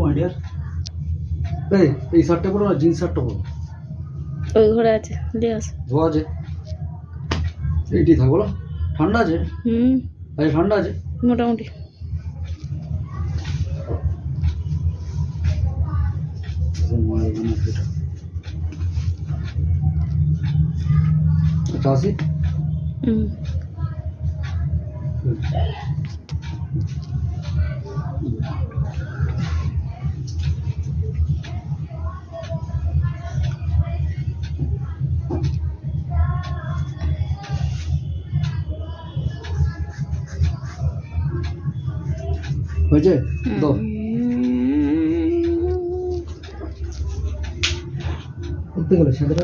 My dear. এই শার্টটা পরো না, জিন্স শার্টটা পরো। ওই ঘরে আছে, দিয়ে আস। ধোয়া আছে, এইটি থাক বলো। ঠান্ডা আছে? আরে ঠান্ডা আছে মোটামুটি। আচ্ছা আসি। হয়েছে তো? করতে গেলে সেটা